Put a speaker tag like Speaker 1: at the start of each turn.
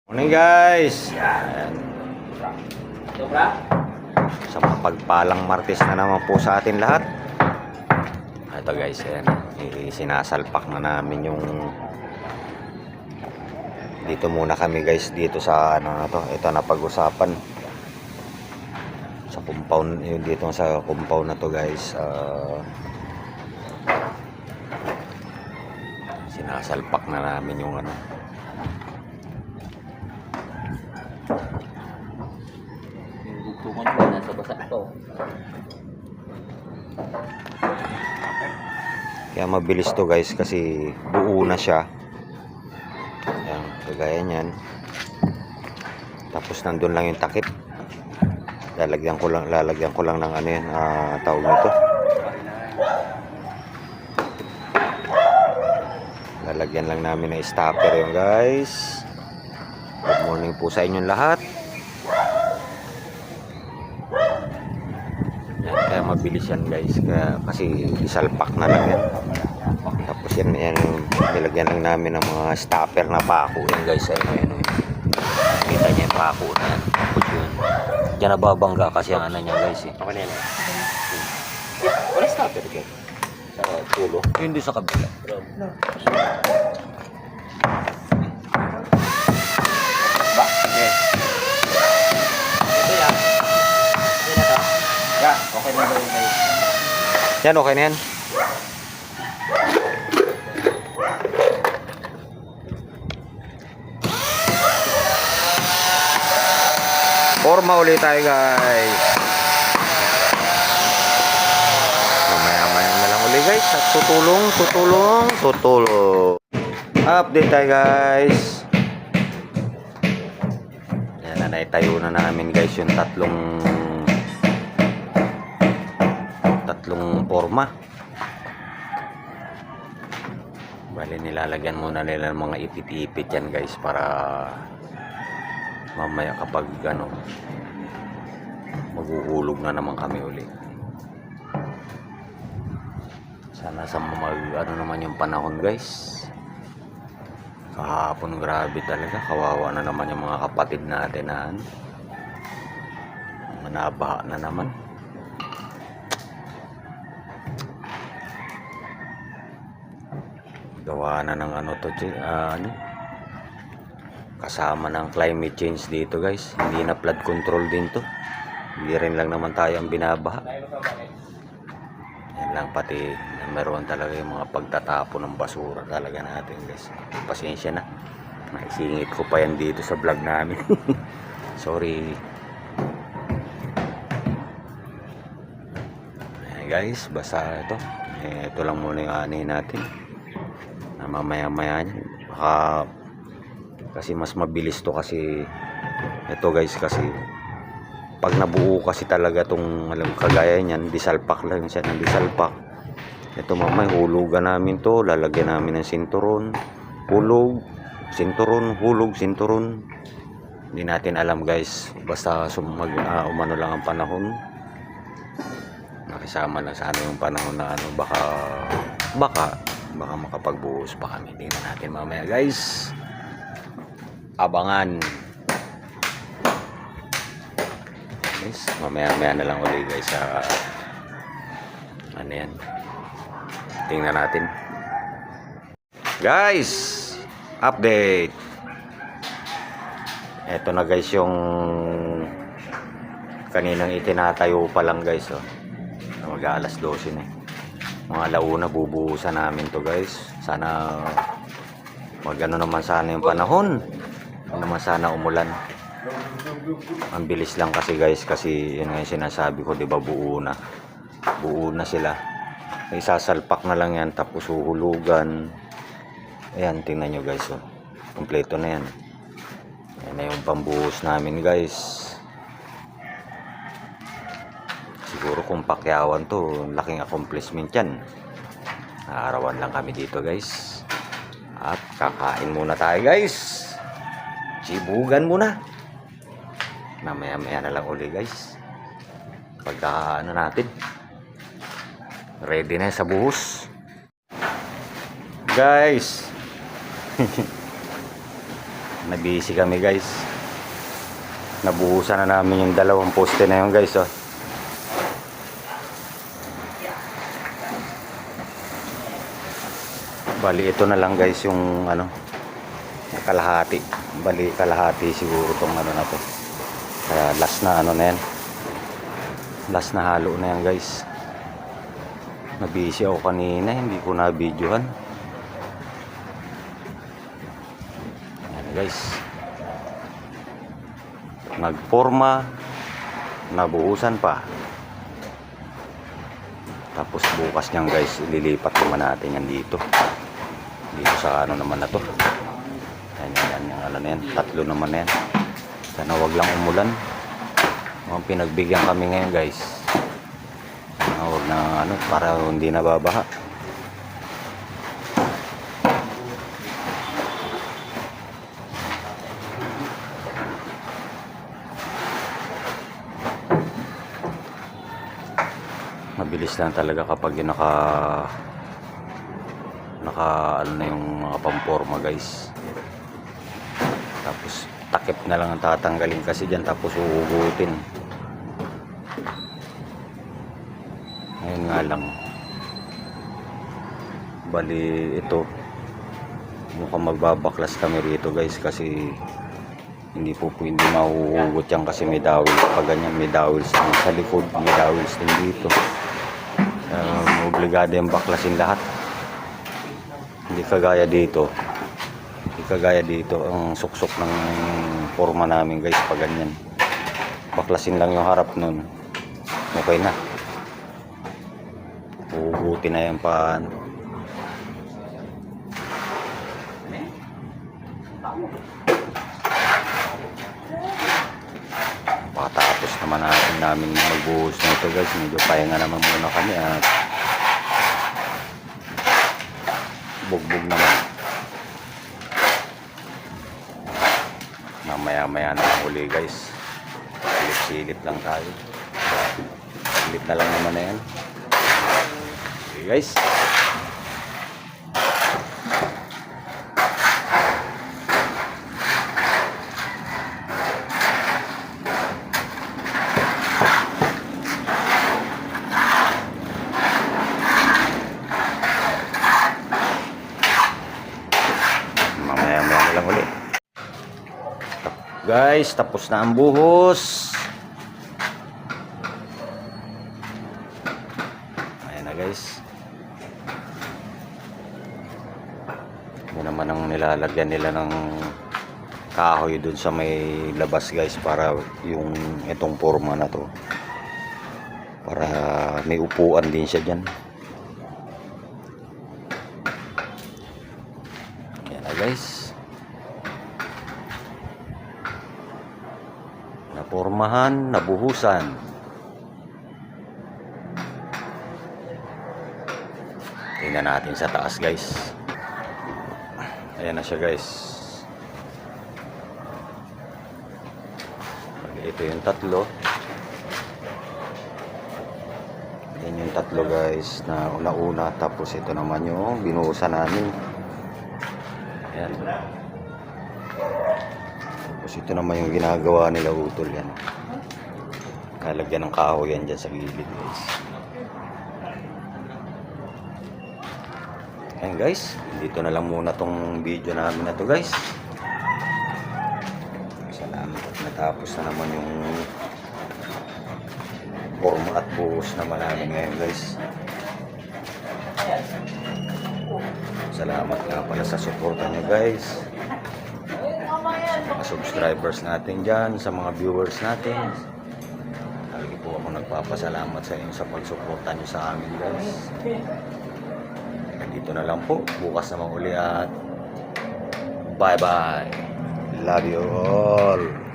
Speaker 1: Morning guys! Ayan. Sa mapagpalang Martes na naman po sa atin lahat. Ito guys, ayan. Sinasalpak na namin yung dito muna kami guys, dito sa ano na to. Ito na pag-usapan sa compound, yung dito sa compound na to guys. Sinasalpak na namin yung ano.
Speaker 2: Tutungan ko na sa basa to.
Speaker 1: Kaya mabilis to guys kasi buo na siya. Ayan, kagaya niyan. Tapos nandun lang yung takip. Lalagyan ko lang ng ano yan, tawag nito. Lalagyan lang namin ng stopper yung guys. Good morning po sa inyong lahat. Yan, kaya mabilis yan guys, kasi isalpak na lang yan. Tapos yan nilagyan lang namin ng mga stopper na pako yan guys. Ayan. Kita niya yung pako na yan. Tapos yun, dyan nababangga kasi ang ano niya guys.
Speaker 2: Ako na yan. Wala stopper dyan. Sa tulo.
Speaker 1: Hindi sa kabila.
Speaker 2: Ba? Okay. Ito yan. Ito na to. Ya, okay na ba yung kayo?
Speaker 1: Yan, okay na yan. Forma ulit tayo guys. Mamaya na lang ulit guys. At tutulong. Update tayo guys. Yan na, naitayo na namin guys yung tatlong forma. Bali nilalagyan muna nila ng mga ipit-ipit yan guys para mamaya kapag ano maghuhulog na naman kami ulit. Sana sa ano naman yung panahon guys. Kahapon grabe talaga, kawawa na naman yung mga kapatid natin na manabaha na naman. Gawa na ng ano to, kasama ng climate change dito guys. Hindi na flood control din to. Hindi rin lang naman tayo ang binabaha. Yan lang, pati meron talaga yung mga pagtatapo ng basura talaga natin guys. Pasensya na, naisingit ko pa yan dito sa vlog namin. Sorry. Ayan guys, basta ito lang muna yung anihin natin. Mamaya-maya baka kasi mas mabilis to kasi ito guys, kasi pag nabuo kasi talaga tong kagaya niyan, disalpak lang siya ng disalpak. Ito mamaya hulugan namin to, lalagyan namin ng sinturon, hulog, sinturon. Hindi natin alam guys, basta umano lang ang panahon, nakisama lang sa ano yung panahon na ano, baka makapagbuhos pa kami. Tingnan natin mamaya guys, abangan guys, mamaya na lang ulit guys sa ano yan. Tingnan natin guys, update. Eto na guys yung kaninang itinatayo pa lang guys, mag-aalas 12 na mga launa, bubuhusan namin to guys. Sana magano naman sana yung panahon, naman sana umulan. Ang bilis lang kasi guys, kasi yun nga yung sinasabi ko, diba, buo na sila. Isasalpak na lang yan tapos huhulugan. Ayan, tingnan nyo guys, kompleto na yan. Yan na yung pambuhos namin guys. Siguro kung pakyawan to, laking accomplishment yan. Arawan lang kami dito guys. At kakain muna tayo guys. Sibugan muna. Mamaya na lang uli guys. Pagka ano natin, ready na sa buhos guys. Nabisi kami guys. Nabuhusan na namin yung dalawang poste na yun guys oh. Bali ito na lang guys yung ano, kalahati. Bali kalahati siguro tong ano na to. Kaya last na ano na yan. Last na halo na yan guys. Nabisi ako kanina, hindi ko na videohan. Ayan guys. Nagporma, nabuhusan pa. Tapos bukas niyan guys, ililipat naman natin yan dito. Dito sa ano naman na to. Yan, yung ano na yan. 3 naman na yan. Sana wag lang umulan. Mga pinagbigyan kami ngayon guys. Wag na ano, para hindi nababaha. Mabilis lang talaga kapag yung naka ano na yung mga pamporma guys. Tapos takip na lang ang tatanggalin kasi dyan, tapos uugutin. Ngayon nga lang, bali ito mukhang magbabaklas kami rito guys, kasi hindi mahuhugot yan kasi may dowels pa ganyan, may dowels din sa likod, may dowels din dito. Obligado yung baklasin lahat. Hindi kagaya dito ang suksok ng forma namin guys pag ganyan. Baklasin lang yung harap nun, okay na. Huhugutin na yan pa. Pakatapos naman namin magbuhos na ito guys. Medyo pahinga naman muna kami at bugbog naman. Mamaya na lang uli guys. Silip lang tayo. Silip na lang naman na yan. Okay guys. Mamaya na lang uli. Guys, tapos na ang buhos. Ayan na guys. Yan naman ang nilalagyan nila ng kahoy dun sa may labas guys, para yung itong forma na to, para may upuan din siya dyan. Ayan na guys. Napormahan, nabuhusan. Tingnan natin sa taas guys. Ayan na siya guys. Ito yung 3. Yan yung 3 guys na una-una. Tapos ito naman yung binuhusan namin. Ayan. Tapos ito naman yung ginagawa nila utol yan. Nalagyan ng kahoy yan dyan sa gilid guys. Ayan guys, dito na lang muna tong video namin na to guys. Salamat at natapos na naman yung forma at buhos naman namin ngayon guys. Salamat nga pala sa suporta nyo guys, sa mga subscribers natin dyan, sa mga viewers natin. Lagi po ako nagpapasalamat sa inyo sa pagsuporta nyo sa amin guys. Dito na lang po, bukas naman uli at bye bye. Love you all.